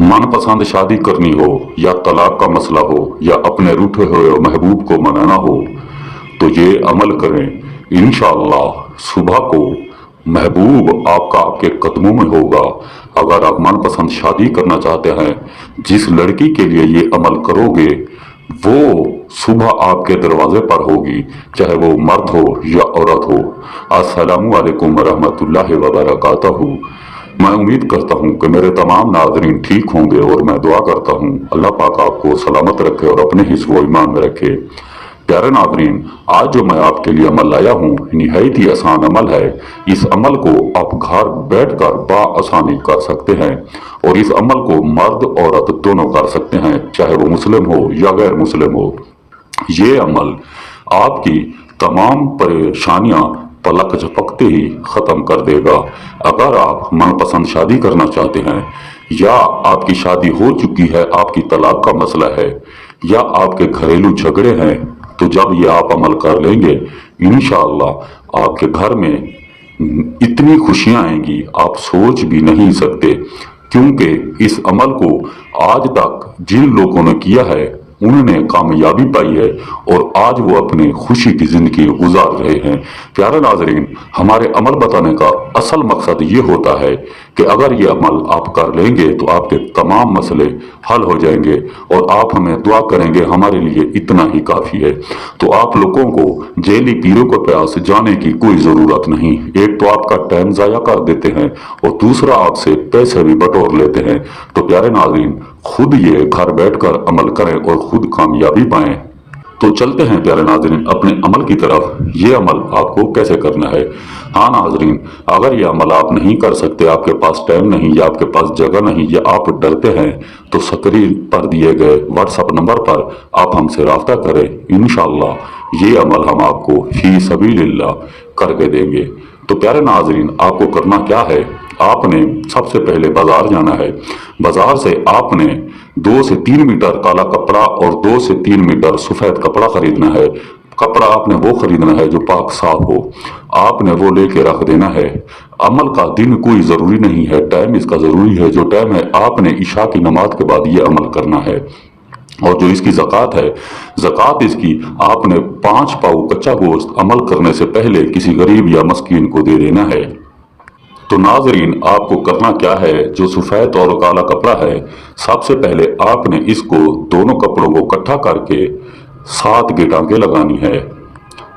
मनपसंद शादी करनी हो या तलाक का मसला हो या अपने रूठे हुए महबूब को मनाना हो तो ये अमल करें। इंशाअल्लाह सुबह को महबूब आपका आपके कदमों में होगा। अगर आप मनपसंद शादी करना चाहते हैं, जिस लड़की के लिए ये अमल करोगे वो सुबह आपके दरवाजे पर होगी, चाहे वो मर्द हो या औरत हो। अस्सलामु अलैकुम वरहमतुल्लाहि वबरकातुहू। मैं उम्मीद करता हूँ कि मेरे तमाम नाज़रीन ठीक होंगे और मैं दुआ करता हूँ अल्लाह पाक आपको सलामत रखे और अपने हिस्से व ईमान में रखे। प्यारे नाज़रीन, आज जो मैं आपके लिए अमल लाया हूँ निहायत ही आसान अमल है। इस अमल को आप घर बैठकर बआसानी कर सकते हैं और इस अमल को मर्द औरत दोनों कर सकते हैं, चाहे वो मुस्लिम हो या गैर मुस्लिम हो। ये अमल आपकी तमाम परेशानियां पलक झपकते ही खत्म कर देगा। अगर आप मनपसंद शादी करना चाहते हैं या आपकी शादी हो चुकी है, आपकी तलाक का मसला है या आपके घरेलू झगड़े हैं, तो जब ये आप अमल कर लेंगे इंशाअल्लाह आपके घर में इतनी खुशियां आएंगी आप सोच भी नहीं सकते। क्योंकि इस अमल को आज तक जिन लोगों ने किया है उन्होंने कामयाबी पाई है और आज वो अपनी खुशी की जिंदगी गुजार रहे हैं। प्यारे नाजरीन, हमारे अमल बताने का असल मकसद ये होता है कि अगर ये अमल आप कर लेंगे तो आपके तमाम मसले हल हो जाएंगे और आप हमें दुआ करेंगे, हमारे लिए इतना ही काफ़ी है। तो आप लोगों को जेली पीरों के पास जाने की कोई ज़रूरत नहीं। एक तो आपका टाइम ज़ाया कर देते हैं और दूसरा आपसे पैसे भी बटोर लेते हैं। तो प्यारे नाजरीन, खुद ये घर बैठकर अमल करें और खुद कामयाबी पाएं। तो चलते हैं प्यारे नाजरीन अपने अमल की तरफ। ये अमल आपको कैसे करना है। हाँ नाजरीन, अगर ये अमल आप नहीं कर सकते, आपके पास टाइम नहीं या आपके पास जगह नहीं या आप डरते हैं, तो स्क्रीन पर दिए गए व्हाट्सएप नंबर पर आप हमसे राब्ता करें। इंशाअल्लाह ये अमल हम आपको फी सबीलिल्लाह करके देंगे। तो प्यारे नाजरीन, आपको करना क्या है, आपने सबसे पहले बाजार जाना है। बाजार से आपने 2 से 3 मीटर काला कपड़ा और 2 से 3 मीटर सफेद कपड़ा खरीदना है। कपड़ा आपने वो खरीदना है जो पाक साफ हो, आपने वो लेके रख देना है। अमल का दिन कोई ज़रूरी नहीं है, टाइम इसका ज़रूरी है। जो टाइम है आपने इशा की नमाज के बाद ये अमल करना है। और जो इसकी ज़कात है, ज़कात इसकी आपने 5 पाऊ कच्चा गोश्त अमल करने से पहले किसी गरीब या मस्कीन को दे देना है। तो नाजरीन, आपको करना क्या है, जो सफ़ेद और काला कपड़ा है, सबसे पहले आपने इसको दोनों कपड़ों को इकट्ठा करके 7 गिटांगे लगानी है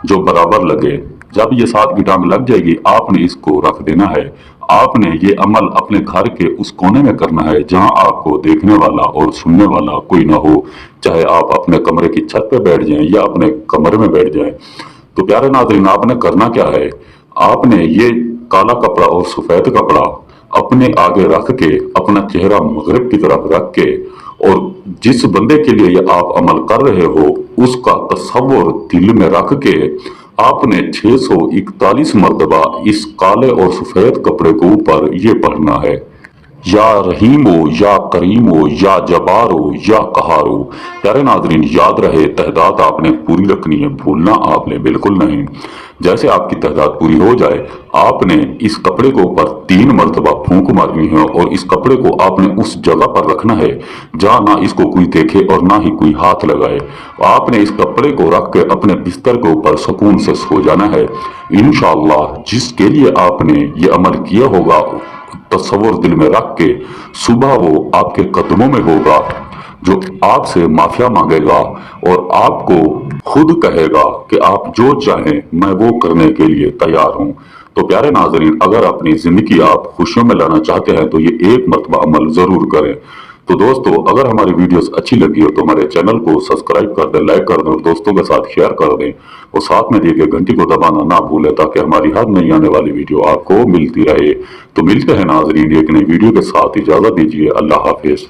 जो बराबर लगे। जब ये 7 गिटांग लग जाएगी आपने इसको रख देना है। आपने ये अमल अपने घर के उस कोने में करना है जहां आपको देखने वाला और सुनने वाला कोई ना हो, चाहे आप अपने कमरे की छत पे बैठ जाएं या अपने कमरे में बैठ जाएं। तो प्यारे नाज़रीन, आपने करना क्या है, आपने ये काला कपड़ा और सफेद कपड़ा अपने आगे रख के अपना चेहरा मगरिब की तरफ रख के और जिस बंदे के लिए ये आप अमल कर रहे हो उसका तस्वुर दिल में रख के आपने 641 मरतबा इस काले और सफेद कपड़े के ऊपर ये पढ़ना है, या रहीम हो या करीम हो या जबार हो या कहार हो। प्यारे नाजरीन, याद रहे तहदाद आपने पूरी रखनी है, भूलना आपने बिल्कुल नहीं। जैसे आपकी तहदाद पूरी हो जाए आपने इस कपड़े के ऊपर 3 मरतबा फूंक मारनी है और इस कपड़े को आपने उस जगह पर रखना है जहाँ ना इसको कोई देखे और ना ही कोई हाथ लगाए। आपने इस कपड़े को रख के अपने बिस्तर के ऊपर सुकून से सो जाना है। इंशाअल्लाह जिसके लिए आपने ये अमल किया होगा तस्वुर दिल में रख के सुबह वो आपके कदमों में होगा, जो आपसे माफिया मांगेगा और आपको खुद कहेगा कि आप जो चाहें मैं वो करने के लिए तैयार हूं। तो प्यारे नाजरीन, अगर अपनी जिंदगी आप खुशियों में लाना चाहते हैं तो ये एक मरतबा अमल जरूर करें। तो दोस्तों, अगर हमारी वीडियोस अच्छी लगी हो तो हमारे चैनल को सब्सक्राइब कर दें, लाइक कर दें और दोस्तों के साथ शेयर कर दें और साथ में दिए गए घंटी को दबाना ना भूलें ताकि हमारी हर नई आने वाली वीडियो आपको मिलती रहे। तो मिलते हैं नाजरीन एक नई वीडियो के साथ, इजाजत दीजिए। अल्लाह हाफिज।